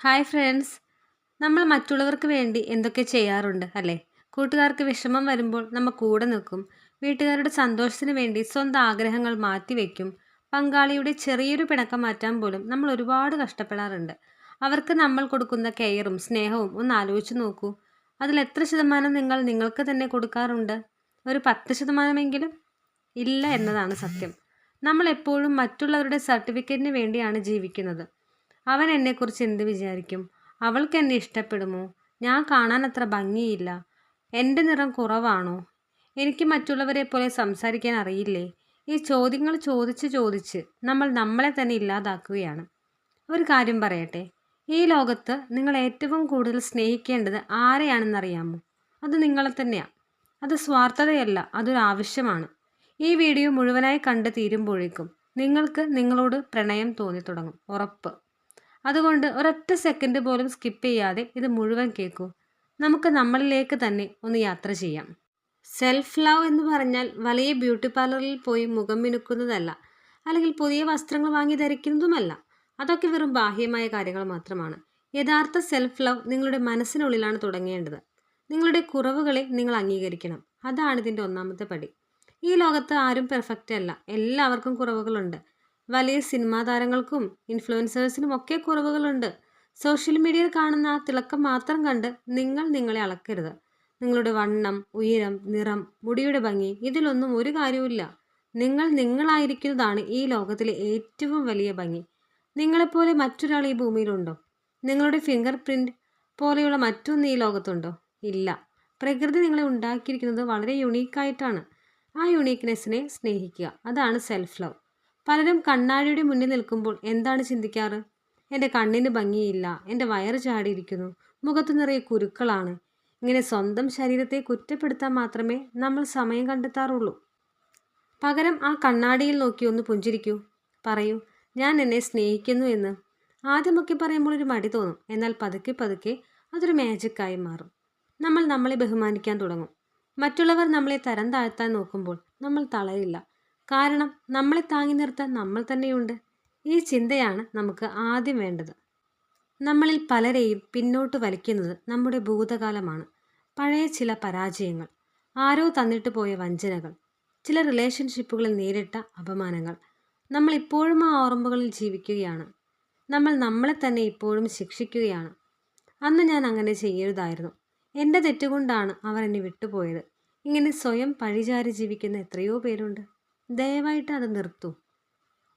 Hi friends. നമ്മൾ മറ്റുള്ളവർക്ക് വേണ്ടി എന്തൊക്കെ ചെയ്യാറുണ്ട് അല്ലേ? കൂട്ടുകാർക്ക് വിഷമം വരുമ്പോൾ നമ്മൾ കൂടെ നിൽക്കും. വീട്ടുകാരുടെ സന്തോഷത്തിന് വേണ്ടി സ്വന്തം ആഗ്രഹങ്ങൾ മാറ്റിവെക്കും. പങ്കാളിയുടെ ചെറിയൊരു പിണക്കം മാറ്റാൻ പോലും നമ്മൾ ഒരുപാട് കഷ്ടപ്പെടാറുണ്ട്. അവർക്ക് നമ്മൾ കൊടുക്കുന്ന കെയറും സ്നേഹവും ഒന്ന് ആലോചിച്ച് നോക്കൂ. അതിൽ എത്ര ശതമാനം നിങ്ങൾ നിങ്ങൾക്ക് തന്നെ കൊടുക്കാറുണ്ട്? ഒരു 10% ഇല്ല എന്നതാണ് സത്യം. നമ്മൾ എപ്പോഴും മറ്റുള്ളവരുടെ സർട്ടിഫിക്കറ്റിന് വേണ്ടിയാണ് ജീവിക്കുന്നത്. അവൻ എന്നെക്കുറിച്ച് എന്ത് വിചാരിക്കും? അവൾക്ക് എന്നെ ഇഷ്ടപ്പെടുമോ? ഞാൻ കാണാൻ അത്ര ഭംഗിയില്ല. എൻ്റെ നിറം കുറവാണോ? എനിക്ക് മറ്റുള്ളവരെ പോലെ സംസാരിക്കാൻ അറിയില്ലേ? ഈ ചോദ്യങ്ങൾ ചോദിച്ച് ചോദിച്ച് നമ്മൾ നമ്മളെ തന്നെ ഇല്ലാതാക്കുകയാണ്. ഒരു കാര്യം പറയട്ടെ, ഈ ലോകത്ത് നിങ്ങൾ ഏറ്റവും കൂടുതൽ സ്നേഹിക്കേണ്ടത് ആരെയാണെന്നറിയാമോ? അത് നിങ്ങളെ തന്നെയാണ്. അത് സ്വാർത്ഥതയല്ല, അതൊരു ആവശ്യമാണ്. ഈ വീഡിയോ മുഴുവനായി കണ്ട് തീരുമ്പോഴേക്കും നിങ്ങൾക്ക് നിങ്ങളോട് പ്രണയം തോന്നി തുടങ്ങും, ഉറപ്പ്. അതുകൊണ്ട് ഒരൊറ്റ സെക്കൻഡ് പോലും സ്കിപ്പ് ചെയ്യാതെ ഇത് മുഴുവൻ കേൾക്കൂ. നമുക്ക് നമ്മളിലേക്ക് തന്നെ ഒന്ന് യാത്ര ചെയ്യാം. സെൽഫ് ലവ് എന്ന് പറഞ്ഞാൽ വലിയ ബ്യൂട്ടി പാർലറിൽ പോയി മുഖം മിനുക്കുന്നതല്ല, അല്ലെങ്കിൽ പുതിയ വസ്ത്രങ്ങൾ വാങ്ങി ധരിക്കുന്നതുമല്ല. അതൊക്കെ വെറും ബാഹ്യമായ കാര്യങ്ങൾ മാത്രമാണ്. യഥാർത്ഥ സെൽഫ് ലവ് നിങ്ങളുടെ മനസ്സിനുള്ളിലാണ് തുടങ്ങേണ്ടത്. നിങ്ങളുടെ കുറവുകളെ നിങ്ങൾ അംഗീകരിക്കണം. അതാണ് ഇതിൻ്റെ ഒന്നാമത്തെ പടി. ഈ ലോകത്ത് ആരും പെർഫെക്റ്റ് അല്ല, എല്ലാവർക്കും കുറവുകളുണ്ട്. വലിയ സിനിമാ താരങ്ങൾക്കും ഇൻഫ്ലുവൻസേഴ്സിനും ഒക്കെ കുറവുകളുണ്ട്. സോഷ്യൽ മീഡിയയിൽ കാണുന്ന ആ തിളക്കം മാത്രം കണ്ട് നിങ്ങൾ നിങ്ങളെ അളക്കരുത്. നിങ്ങളുടെ വണ്ണം, ഉയരം, നിറം, മുടിയുടെ ഭംഗി, ഇതിലൊന്നും ഒരു കാര്യവുമില്ല. നിങ്ങൾ നിങ്ങളായിരിക്കുന്നതാണ് ഈ ലോകത്തിലെ ഏറ്റവും വലിയ ഭംഗി. നിങ്ങളെപ്പോലെ മറ്റൊരാൾ ഈ ഭൂമിയിലുണ്ടോ? നിങ്ങളുടെ ഫിംഗർ പ്രിൻ്റ് പോലെയുള്ള മറ്റൊന്ന് ഈ ലോകത്തുണ്ടോ? ഇല്ല. പ്രകൃതി നിങ്ങളെ ഉണ്ടാക്കിയിരിക്കുന്നത് വളരെ യുണീക്കായിട്ടാണ്. ആ യുണീക്ക്നെസ്സിനെ സ്നേഹിക്കുക. അതാണ് സെൽഫ് ലവ്. പലരും കണ്ണാടിയുടെ മുന്നിൽ നിൽക്കുമ്പോൾ എന്താണ് ചിന്തിക്കാറ്? എൻ്റെ കണ്ണിന് ഭംഗിയില്ല, എൻ്റെ വയറ് ചാടിയിരിക്കുന്നു, മുഖത്ത് നിറയെ കുരുക്കളാണ്. ഇങ്ങനെ സ്വന്തം ശരീരത്തെ കുറ്റപ്പെടുത്താൻ മാത്രമേ നമ്മൾ സമയം കണ്ടെത്താറുള്ളൂ. പകരം ആ കണ്ണാടിയിൽ നോക്കി ഒന്ന് പുഞ്ചിരിക്കൂ. പറയൂ, ഞാൻ എന്നെ സ്നേഹിക്കുന്നു എന്ന്. ആദ്യമൊക്കെ പറയുമ്പോൾ ഒരു മടി തോന്നും, എന്നാൽ പതുക്കെ പതുക്കെ അതൊരു മാജിക്കായി മാറും. നമ്മൾ നമ്മളെ ബഹുമാനിക്കാൻ തുടങ്ങും. മറ്റുള്ളവർ നമ്മളെ തരം താഴ്ത്താൻ നോക്കുമ്പോൾ നമ്മൾ തളരില്ല. കാരണം നമ്മളെ താങ്ങി നിർത്താൻ നമ്മൾ തന്നെയുണ്ട്. ഈ ചിന്തയാണ് നമുക്ക് ആദ്യം വേണ്ടത്. നമ്മളിൽ പലരെയും പിന്നോട്ട് വലിക്കുന്നത് നമ്മുടെ ഭൂതകാലമാണ്. പഴയ ചില പരാജയങ്ങൾ, ആരോ തന്നിട്ട് പോയ വഞ്ചനകൾ, ചില റിലേഷൻഷിപ്പുകളിൽ നേരിട്ട അപമാനങ്ങൾ. നമ്മൾ ഇപ്പോഴും ആ ഓർമ്മകളിൽ ജീവിക്കുകയാണ്. നമ്മൾ നമ്മളെ തന്നെ ഇപ്പോഴും ശിക്ഷിക്കുകയാണ്. അന്ന് ഞാൻ അങ്ങനെ ചെയ്യരുതായിരുന്നു, എൻ്റെ തെറ്റുകൊണ്ടാണ് അവർ എന്നെ വിട്ടുപോയത്. ഇങ്ങനെ സ്വയം പഴിചാരി ജീവിക്കുന്ന എത്രയോ പേരുണ്ട്. ദയവായിട്ട് അത് നിർത്തൂ.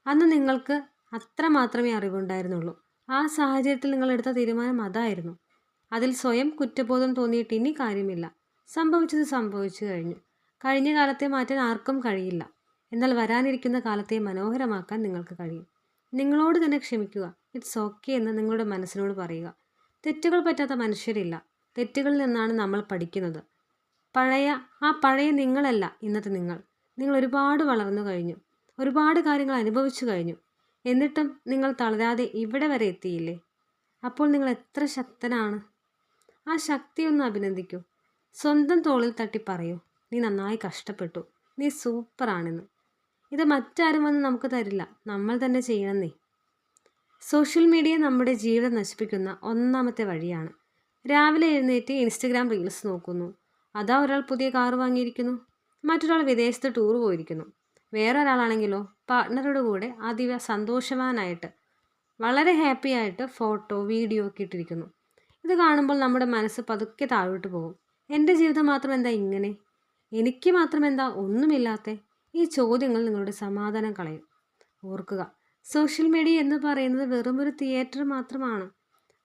അന്ന് നിങ്ങൾക്ക് അത്ര മാത്രമേ അറിവുണ്ടായിരുന്നുള്ളൂ. ആ സാഹചര്യത്തിൽ നിങ്ങൾ എടുത്ത തീരുമാനം അതായിരുന്നു. അതിൽ സ്വയം കുറ്റബോധം തോന്നിയിട്ട് ഇനി കാര്യമില്ല. സംഭവിച്ചത് സംഭവിച്ചു കഴിഞ്ഞു. കഴിഞ്ഞ കാലത്തെ മാറ്റാൻ ആർക്കും കഴിയില്ല. എന്നാൽ വരാനിരിക്കുന്ന കാലത്തെ മനോഹരമാക്കാൻ നിങ്ങൾക്ക് കഴിയും. നിങ്ങളോട് തന്നെ ക്ഷമിക്കുക. ഇറ്റ്സ് ഓക്കെ എന്ന് നിങ്ങളുടെ മനസ്സിനോട് പറയുക. തെറ്റുകൾ പറ്റാത്ത മനുഷ്യരില്ല. തെറ്റുകളിൽ നിന്നാണ് നമ്മൾ പഠിക്കുന്നത്. പഴയ നിങ്ങളല്ല ഇന്നത്തെ നിങ്ങൾ. നിങ്ങൾ ഒരുപാട് വളർന്നു കഴിഞ്ഞു. ഒരുപാട് കാര്യങ്ങൾ അനുഭവിച്ചു കഴിഞ്ഞു. എന്നിട്ടും നിങ്ങൾ തളരാതെ ഇവിടെ വരെ എത്തിയില്ലേ? അപ്പോൾ നിങ്ങൾ എത്ര ശക്തനാണ്! ആ ശക്തിയൊന്ന് അഭിനന്ദിക്കൂ. സ്വന്തം തോളിൽ തട്ടി പറയൂ, നീ നന്നായി കഷ്ടപ്പെട്ടു, നീ സൂപ്പറാണെന്ന്. ഇത് മറ്റാരും വന്ന് നമുക്ക് തരില്ല, നമ്മൾ തന്നെ ചെയ്യണമെന്നേ. സോഷ്യൽ മീഡിയ നമ്മുടെ ജീവിതം നശിപ്പിക്കുന്ന ഒന്നാമത്തെ വഴിയാണ്. രാവിലെ എഴുന്നേറ്റ് ഇൻസ്റ്റഗ്രാം റീൽസ് നോക്കുന്നു. അതാ ഒരാൾ പുതിയ കാറ് വാങ്ങിയിരിക്കുന്നു, മറ്റൊരാൾ വിദേശത്ത് ടൂർ പോയിരിക്കുന്നു. വേറൊരാളാണെങ്കിലോ പാർട്ട്ണറുടെ കൂടെ അതീവ സന്തോഷവാനായിട്ട് വളരെ ഹാപ്പി ആയിട്ട് ഫോട്ടോ വീഡിയോ ഒക്കെ ഇട്ടിരിക്കുന്നു. ഇത് കാണുമ്പോൾ നമ്മുടെ മനസ്സ് പതുക്കെ താഴോട്ട് പോകും. എൻ്റെ ജീവിതം മാത്രം എന്താ ഇങ്ങനെ? എനിക്ക് മാത്രം എന്താ ഒന്നുമില്ലാത്തെ? ഈ ചോദ്യങ്ങൾ നിങ്ങളുടെ സമാധാനം കളയും. ഓർക്കുക, സോഷ്യൽ മീഡിയ എന്ന് പറയുന്നത് വെറും ഒരു തിയേറ്റർ മാത്രമാണ്.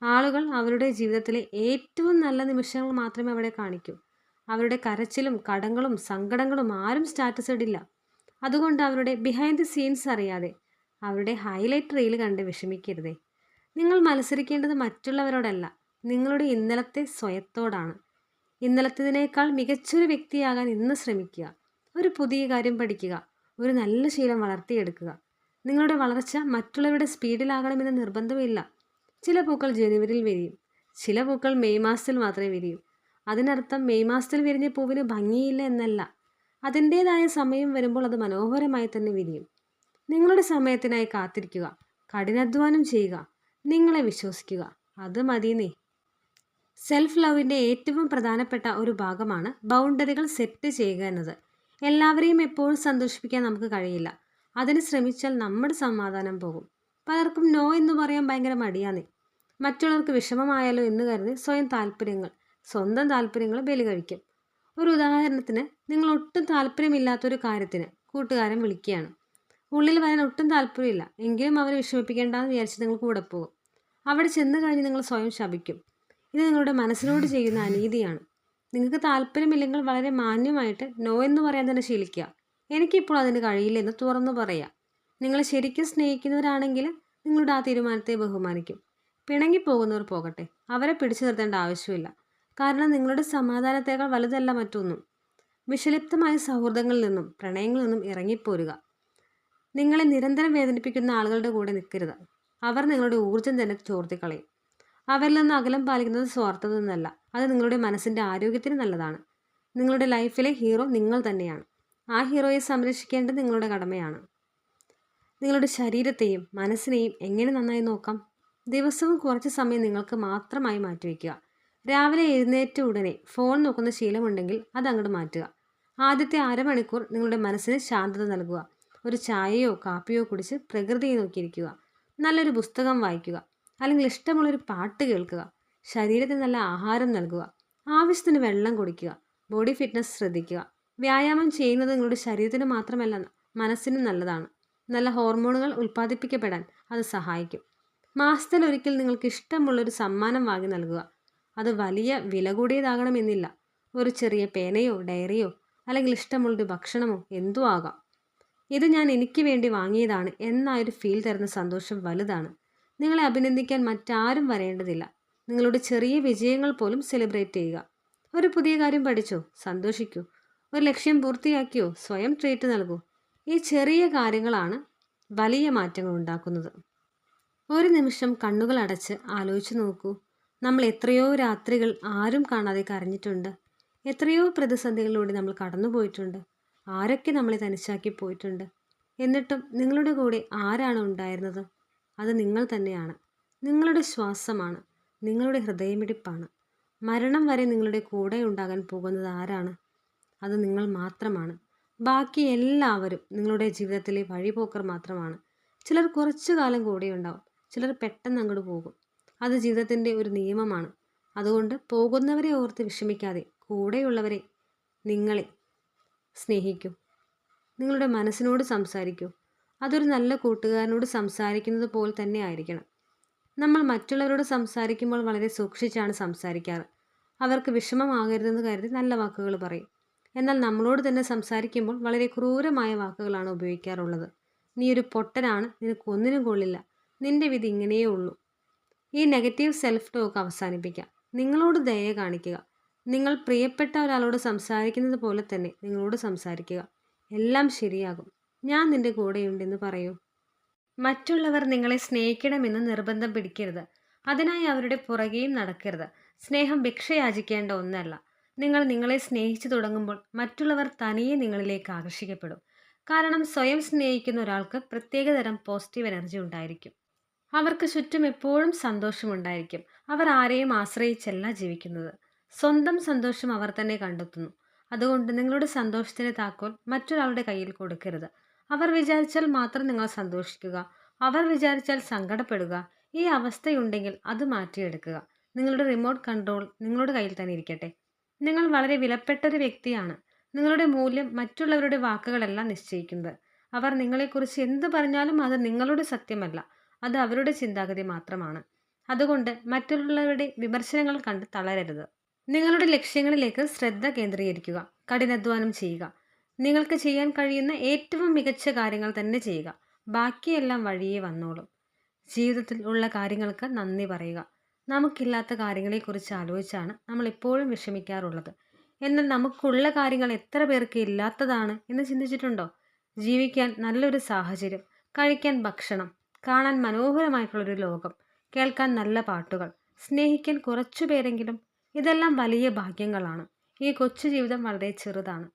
ആളുകൾ അവരുടെ ജീവിതത്തിലെ ഏറ്റവും നല്ല നിമിഷങ്ങൾ മാത്രമേ അവിടെ കാണിക്കൂ. അവരുടെ കരച്ചിലും കടങ്ങളും സങ്കടങ്ങളും ആരും സ്റ്റാറ്റസ് ഇടില്ല. അതുകൊണ്ട് അവരുടെ ബിഹൈൻഡ് ദി സീൻസ് അറിയാതെ അവരുടെ ഹൈലൈറ്റ് റീൽ കണ്ട് വിഷമിക്കരുതേ. നിങ്ങൾ മത്സരിക്കേണ്ടത് മറ്റുള്ളവരോടല്ല, നിങ്ങളുടെ ഇന്നലത്തെ സ്വയത്തോടാണ്. ഇന്നലത്തേതിനേക്കാൾ മികച്ചൊരു വ്യക്തിയാകാൻ ഇന്ന് ശ്രമിക്കുക. ഒരു പുതിയ കാര്യം പഠിക്കുക. ഒരു നല്ല ശീലം വളർത്തിയെടുക്കുക. നിങ്ങളുടെ വളർച്ച മറ്റുള്ളവരുടെ സ്പീഡിലാകണമെന്ന് നിർബന്ധമില്ല. ചില പൂക്കൾ ജനുവരിയിൽ വിരിയും, ചില പൂക്കൾ മെയ് മാസത്തിൽ മാത്രമേ വിരിയൂ. അതിനർത്ഥം മെയ് മാസത്തിൽ വിരിഞ്ഞ പൂവിന് ഭംഗിയില്ല എന്നല്ല. അതിൻ്റേതായ സമയം വരുമ്പോൾ അത് മനോഹരമായി തന്നെ വിരിയും. നിങ്ങളുടെ സമയത്തിനായി കാത്തിരിക്കുക, കഠിനാധ്വാനം ചെയ്യുക, നിങ്ങളെ വിശ്വസിക്കുക. അത് മതിയെന്നേ. സെൽഫ് ലവിൻ്റെ ഏറ്റവും പ്രധാനപ്പെട്ട ഒരു ഭാഗമാണ് ബൗണ്ടറികൾ സെറ്റ് ചെയ്യുക എന്നത്. എല്ലാവരെയും എപ്പോഴും സന്തോഷിപ്പിക്കാൻ നമുക്ക് കഴിയില്ല. അതിന് ശ്രമിച്ചാൽ നമ്മുടെ സമാധാനം പോകും. പലർക്കും നോ എന്ന് പറയാൻ ഭയങ്കര മടിയാന്നേ. മറ്റുള്ളവർക്ക് വിഷമമായാലോ എന്ന് കരുതി സ്വന്തം താല്പര്യങ്ങൾ ബലി കഴിക്കും. ഒരു ഉദാഹരണത്തിന്, നിങ്ങൾ ഒട്ടും താല്പര്യമില്ലാത്തൊരു കാര്യത്തിന് കൂട്ടുകാരൻ വിളിക്കുകയാണ്. ഉള്ളിൽ വരാൻ ഒട്ടും താല്പര്യമില്ല, എങ്കിലും അവരെ വിഷമിപ്പിക്കേണ്ടെന്ന് വിചാരിച്ച് നിങ്ങൾ കൂടെ പോകും. അവിടെ ചെന്ന് കഴിഞ്ഞ് നിങ്ങൾ സ്വയം ശപിക്കും. ഇത് നിങ്ങളുടെ മനസ്സിനോട് ചെയ്യുന്ന അനീതിയാണ്. നിങ്ങൾക്ക് താല്പര്യമില്ലെങ്കിൽ വളരെ മാന്യമായിട്ട് നോ എന്ന് പറയാൻ തന്നെ ശീലിക്കുക. എനിക്കിപ്പോൾ അതിന് കഴിയില്ലെന്ന് തുറന്നു പറയുക. നിങ്ങൾ ശരിക്കും സ്നേഹിക്കുന്നവരാണെങ്കിൽ നിങ്ങളുടെ ആ തീരുമാനത്തെ ബഹുമാനിക്കും. പിണങ്ങിപ്പോകുന്നവർ പോകട്ടെ, അവരെ പിടിച്ചു നിർത്തേണ്ട ആവശ്യമില്ല. കാരണം നിങ്ങളുടെ സമാധാനത്തേക്കാൾ വലുതല്ല മറ്റൊന്നും. വിഷലിപ്തമായ സൗഹൃദങ്ങളിൽ നിന്നും പ്രണയങ്ങളിൽ നിന്നും ഇറങ്ങിപ്പോരുക. നിങ്ങളെ നിരന്തരം വേദനിപ്പിക്കുന്ന ആളുകളുടെ കൂടെ നിൽക്കരുത്. അവർ നിങ്ങളുടെ ഊർജ്ജം തന്നെ ചോർത്തിക്കളയും. അവരിൽ നിന്ന് അകലം പാലിക്കുന്നത് സ്വാർത്ഥത എന്നല്ല, അത് നിങ്ങളുടെ മനസ്സിൻ്റെ ആരോഗ്യത്തിന് നല്ലതാണ്. നിങ്ങളുടെ ലൈഫിലെ ഹീറോ നിങ്ങൾ തന്നെയാണ്. ആ ഹീറോയെ സംരക്ഷിക്കേണ്ടത് നിങ്ങളുടെ കടമയാണ്. നിങ്ങളുടെ ശരീരത്തെയും മനസ്സിനെയും എങ്ങനെ നന്നായി നോക്കാം? ദിവസവും കുറച്ച് സമയം നിങ്ങൾക്ക് മാത്രമായി മാറ്റിവെക്കുക. രാവിലെ എഴുന്നേറ്റ ഉടനെ ഫോൺ നോക്കുന്ന ശീലമുണ്ടെങ്കിൽ അത് അങ്ങോട്ട് മാറ്റുക. ആദ്യത്തെ അരമണിക്കൂർ നിങ്ങളുടെ മനസ്സിന് ശാന്തത നൽകുക. ഒരു ചായയോ കാപ്പിയോ കുടിച്ച് പ്രകൃതിയെ നോക്കിയിരിക്കുക. നല്ലൊരു പുസ്തകം വായിക്കുക, അല്ലെങ്കിൽ ഇഷ്ടമുള്ളൊരു പാട്ട് കേൾക്കുക. ശരീരത്തിന് നല്ല ആഹാരം നൽകുക. ആവശ്യത്തിന് വെള്ളം കുടിക്കുക. ബോഡി ഫിറ്റ്നസ് ശ്രദ്ധിക്കുക. വ്യായാമം ചെയ്യുന്നത് നിങ്ങളുടെ ശരീരത്തിന് മാത്രമല്ല, മനസ്സിനും നല്ലതാണ്. നല്ല ഹോർമോണുകൾ ഉൽപ്പാദിപ്പിക്കപ്പെടാൻ അത് സഹായിക്കും. മാസത്തിലൊരിക്കൽ നിങ്ങൾക്ക് ഇഷ്ടമുള്ളൊരു സമ്മാനം വാങ്ങി നൽകുക. അത് വലിയ വില കൂടിയതാകണമെന്നില്ല. ഒരു ചെറിയ പേനയോ ഡയറിയോ അല്ലെങ്കിൽ ഇഷ്ടമുള്ളൊരു ഭക്ഷണമോ എന്തോ ആകാം. ഇത് ഞാൻ എനിക്ക് വേണ്ടി വാങ്ങിയതാണ് എന്നായൊരു ഫീൽ തരുന്ന സന്തോഷം വലുതാണ്. നിങ്ങളെ അഭിനന്ദിക്കാൻ മറ്റാരും വരേണ്ടതില്ല. നിങ്ങളുടെ ചെറിയ വിജയങ്ങൾ പോലും സെലിബ്രേറ്റ് ചെയ്യുക. ഒരു പുതിയ കാര്യം പഠിച്ചോ? സന്തോഷിക്കൂ. ഒരു ലക്ഷ്യം പൂർത്തിയാക്കിയോ? സ്വയം ട്രീറ്റ് നൽകൂ. ഈ ചെറിയ കാര്യങ്ങളാണ് വലിയ മാറ്റങ്ങൾ ഉണ്ടാക്കുന്നത്. ഒരു നിമിഷം കണ്ണുകൾ അടച്ച് ആലോചിച്ച് നോക്കൂ. നമ്മൾ എത്രയോ രാത്രികൾ ആരും കാണാതെ കരഞ്ഞിട്ടുണ്ട്. എത്രയോ പ്രതിസന്ധികളിലൂടെ നമ്മൾ കടന്നുപോയിട്ടുണ്ട്. ആരൊക്കെ നമ്മളെ തനിച്ചാക്കി പോയിട്ടുണ്ട്. എന്നിട്ടും നിങ്ങളുടെ കൂടെ ആരാണ് ഉണ്ടായിരുന്നത്? അത് നിങ്ങൾ തന്നെയാണ്. നിങ്ങളുടെ ശ്വാസമാണ്. നിങ്ങളുടെ ഹൃദയമിടിപ്പാണ്. മരണം വരെ നിങ്ങളുടെ കൂടെ ഉണ്ടാകാൻ പോകുന്നത് ആരാണ്? അത് നിങ്ങൾ മാത്രമാണ്. ബാക്കി എല്ലാവരും നിങ്ങളുടെ ജീവിതത്തിലെ വഴിപോക്കർ മാത്രമാണ്. ചിലർ കുറച്ചു കാലം കൂടെ ഉണ്ടാവും, ചിലർ പെട്ടെന്ന് അങ്ങോട്ട് പോകും. അത് ജീവിതത്തിൻ്റെ ഒരു നിയമമാണ്. അതുകൊണ്ട് പോകുന്നവരെ ഓർത്ത് വിഷമിക്കാതെ കൂടെയുള്ളവരെ, നിങ്ങളെ സ്നേഹിക്കൂ. നിങ്ങളുടെ മനസ്സിനോട് സംസാരിക്കൂ. അതൊരു നല്ല കൂട്ടുകാരനോട് സംസാരിക്കുന്നത് പോലെ തന്നെ ആയിരിക്കണം. നമ്മൾ മറ്റുള്ളവരോട് സംസാരിക്കുമ്പോൾ വളരെ സൂക്ഷിച്ചാണ് സംസാരിക്കാറ്. അവർക്ക് വിഷമമാകരുതെന്ന് കരുതി നല്ല വാക്കുകൾ പറയും. എന്നാൽ നമ്മളോട് തന്നെ സംസാരിക്കുമ്പോൾ വളരെ ക്രൂരമായ വാക്കുകളാണ് ഉപയോഗിക്കാറുള്ളത്. നീ ഒരു പൊട്ടനാണ്, നിനക്കൊന്നിനും കൊള്ളില്ല, നിന്റെ വിധി ഇങ്ങനെയേ ഉള്ളൂ. ഈ നെഗറ്റീവ് സെൽഫ് ടോക്ക് അവസാനിപ്പിക്കാം. നിങ്ങളോട് ദയ കാണിക്കുക. നിങ്ങൾ പ്രിയപ്പെട്ട ഒരാളോട് സംസാരിക്കുന്നത് പോലെ തന്നെ നിങ്ങളോട് സംസാരിക്കുക. എല്ലാം ശരിയാകും. ഞാൻ നിന്റെ കൂടെയുണ്ടെന്ന് പറയൂ. മറ്റുള്ളവർ നിങ്ങളെ സ്നേഹിക്കണമെന്ന് നിർബന്ധം പിടിക്കരുത്. അതിനായി അവരുടെ പുറകെയും നടക്കരുത്. സ്നേഹം ഭിക്ഷയാചിക്കേണ്ട ഒന്നല്ല. നിങ്ങൾ നിങ്ങളെ സ്നേഹിച്ചു തുടങ്ങുമ്പോൾ മറ്റുള്ളവർ തനിയെ നിങ്ങളിലേക്ക് ആകർഷിക്കപ്പെടും. കാരണം സ്വയം സ്നേഹിക്കുന്ന ഒരാൾക്ക് പ്രത്യേകതരം പോസിറ്റീവ് എനർജി ഉണ്ടായിരിക്കും. അവർക്ക് ചുറ്റും എപ്പോഴും സന്തോഷമുണ്ടായിരിക്കും. അവർ ആരെയും ആശ്രയിച്ചല്ല ജീവിക്കുന്നത്. സ്വന്തം സന്തോഷം അവർ തന്നെ കണ്ടെത്തുന്നു. അതുകൊണ്ട് നിങ്ങളുടെ സന്തോഷത്തിന് താക്കോൽ മറ്റൊരാളുടെ കയ്യിൽ കൊടുക്കരുത്. അവർ വിചാരിച്ചാൽ മാത്രം നിങ്ങൾ സന്തോഷിക്കുക, അവർ വിചാരിച്ചാൽ സങ്കടപ്പെടുക. ഈ അവസ്ഥയുണ്ടെങ്കിൽ അത് മാറ്റിയെടുക്കുക. നിങ്ങളുടെ റിമോട്ട് കൺട്രോൾ നിങ്ങളുടെ കയ്യിൽ തന്നെ ഇരിക്കട്ടെ. നിങ്ങൾ വളരെ വിലപ്പെട്ട ഒരു വ്യക്തിയാണ്. നിങ്ങളുടെ മൂല്യം മറ്റുള്ളവരുടെ വാക്കുകളല്ല നിശ്ചയിക്കുന്നത്. അവർ നിങ്ങളെക്കുറിച്ച് എന്ത് പറഞ്ഞാലും അത് നിങ്ങളുടെ സത്യമല്ല, അത് അവരുടെ ചിന്താഗതി മാത്രമാണ്. അതുകൊണ്ട് മറ്റുള്ളവരുടെ വിമർശനങ്ങൾ കണ്ട് തളരരുത്. നിങ്ങളുടെ ലക്ഷ്യങ്ങളിലേക്ക് ശ്രദ്ധ കേന്ദ്രീകരിക്കുക. കഠിനാധ്വാനം ചെയ്യുക. നിങ്ങൾക്ക് ചെയ്യാൻ കഴിയുന്ന ഏറ്റവും മികച്ച കാര്യങ്ങൾ തന്നെ ചെയ്യുക. ബാക്കിയെല്ലാം വഴിയേ വന്നോളും. ജീവിതത്തിൽ ഉള്ള കാര്യങ്ങൾക്ക് നന്ദി പറയുക. നമുക്കില്ലാത്ത കാര്യങ്ങളെക്കുറിച്ച് ആലോചിച്ചാണ് നമ്മൾ എപ്പോഴും വിഷമിക്കാറുള്ളത്. എന്നാൽ നമുക്കുള്ള കാര്യങ്ങൾ എത്ര പേർക്ക് ഇല്ലാത്തതാണ് എന്ന് ചിന്തിച്ചിട്ടുണ്ടോ? ജീവിക്കാൻ നല്ലൊരു സാഹചര്യം, കഴിക്കാൻ ഭക്ഷണം, കാണാൻ മനോഹരമായിട്ടുള്ളൊരു ലോകം, കേൾക്കാൻ നല്ല പാട്ടുകൾ, സ്നേഹിക്കാൻ കുറച്ചു പേരെങ്കിലും, ഇതെല്ലാം വലിയ ഭാഗ്യങ്ങളാണ്. ഈ കൊച്ചു ജീവിതം വളരെ ചെറുതാണ്.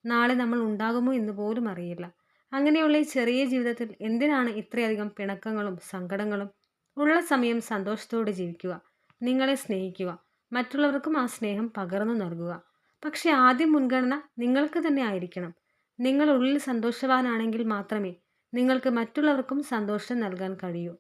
നാളെ നമ്മൾ ഉണ്ടാകുമോ എന്ന് പോലും അറിയില്ല. അങ്ങനെയുള്ള ഈ ചെറിയ ജീവിതത്തിൽ എന്തിനാണ് ഇത്രയധികം പിണക്കങ്ങളും സങ്കടങ്ങളും? ഉള്ള സമയം സന്തോഷത്തോടെ ജീവിക്കുക. നിങ്ങളെ സ്നേഹിക്കുക. മറ്റുള്ളവർക്കും ആ സ്നേഹം പകർന്നു നൽകുക. പക്ഷേ ആദ്യം മുൻഗണന നിങ്ങൾക്ക് തന്നെ ആയിരിക്കണം. നിങ്ങൾ ഉള്ളിൽ സന്തോഷവാനാണെങ്കിൽ മാത്രമേ നിങ്ങൾക്ക് മറ്റുള്ളവർക്കും സന്തോഷം നൽകാൻ കഴിയൂ.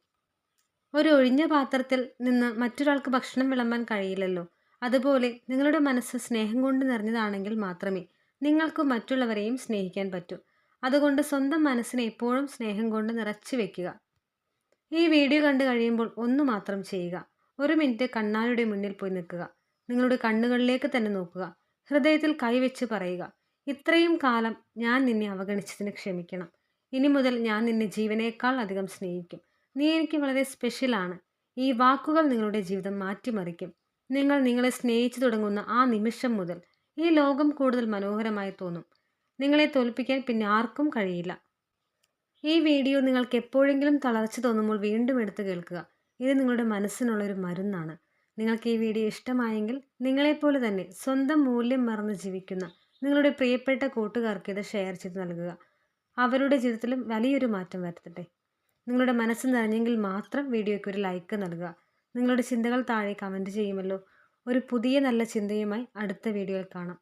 ഒരു ഒഴിഞ്ഞ പാത്രത്തിൽ നിന്ന് മറ്റൊരാൾക്ക് ഭക്ഷണം വിളമ്പാൻ കഴിയില്ലല്ലോ. അതുപോലെ നിങ്ങളുടെ മനസ്സ് സ്നേഹം കൊണ്ട് നിറഞ്ഞതാണെങ്കിൽ മാത്രമേ നിങ്ങൾക്ക് മറ്റുള്ളവരെയും സ്നേഹിക്കാൻ പറ്റൂ. അതുകൊണ്ട് സ്വന്തം മനസ്സിനെ എപ്പോഴും സ്നേഹം കൊണ്ട് നിറച്ചു വെക്കുക. ഈ വീഡിയോ കണ്ടു കഴിയുമ്പോൾ ഒന്നു മാത്രം ചെയ്യുക. 1 മിനിറ്റ് കണ്ണാടിയുടെ മുന്നിൽ പോയി നിൽക്കുക. നിങ്ങളുടെ കണ്ണുകളിലേക്ക് തന്നെ നോക്കുക. ഹൃദയത്തിൽ കൈവച്ച് പറയുക, ഇത്രയും കാലം ഞാൻ നിന്നെ അവഗണിച്ചതിന് ക്ഷമിക്കണം. ഇനി മുതൽ ഞാൻ നിന്നെ ജീവനേക്കാൾ അധികം സ്നേഹിക്കും. നീ എനിക്ക് വളരെ സ്പെഷ്യലാണ്. ഈ വാക്കുകൾ നിങ്ങളുടെ ജീവിതം മാറ്റിമറിക്കും. നിങ്ങൾ നിങ്ങളെ സ്നേഹിച്ചു തുടങ്ങുന്ന ആ നിമിഷം മുതൽ ഈ ലോകം കൂടുതൽ മനോഹരമായി തോന്നും. നിങ്ങളെ തോൽപ്പിക്കാൻ പിന്നെ ആർക്കും കഴിയില്ല. ഈ വീഡിയോ നിങ്ങൾക്ക് എപ്പോഴെങ്കിലും തളർച്ച തോന്നുമ്പോൾ വീണ്ടും എടുത്ത് കേൾക്കുക. ഇത് നിങ്ങളുടെ മനസ്സിനുള്ളൊരു മരുന്നാണ്. നിങ്ങൾക്ക് ഈ വീഡിയോ ഇഷ്ടമായെങ്കിൽ നിങ്ങളെപ്പോലെ തന്നെ സ്വന്തം മൂല്യം മറന്ന് ജീവിക്കുന്ന നിങ്ങളുടെ പ്രിയപ്പെട്ട കൂട്ടുകാർക്ക് ഇത് ഷെയർ ചെയ്ത് നൽകുക. അവരുടെ ജീവിതത്തിലും വലിയൊരു മാറ്റം വരുത്തട്ടെ. നിങ്ങളുടെ മനസ്സ് നിറഞ്ഞെങ്കിൽ മാത്രം വീഡിയോയ്ക്ക് ഒരു ലൈക്ക് നൽകുക. നിങ്ങളുടെ ചിന്തകൾ താഴെ കമൻറ്റ് ചെയ്യുമല്ലോ. ഒരു പുതിയ നല്ല ചിന്തയുമായി അടുത്ത വീഡിയോയിൽ കാണാം.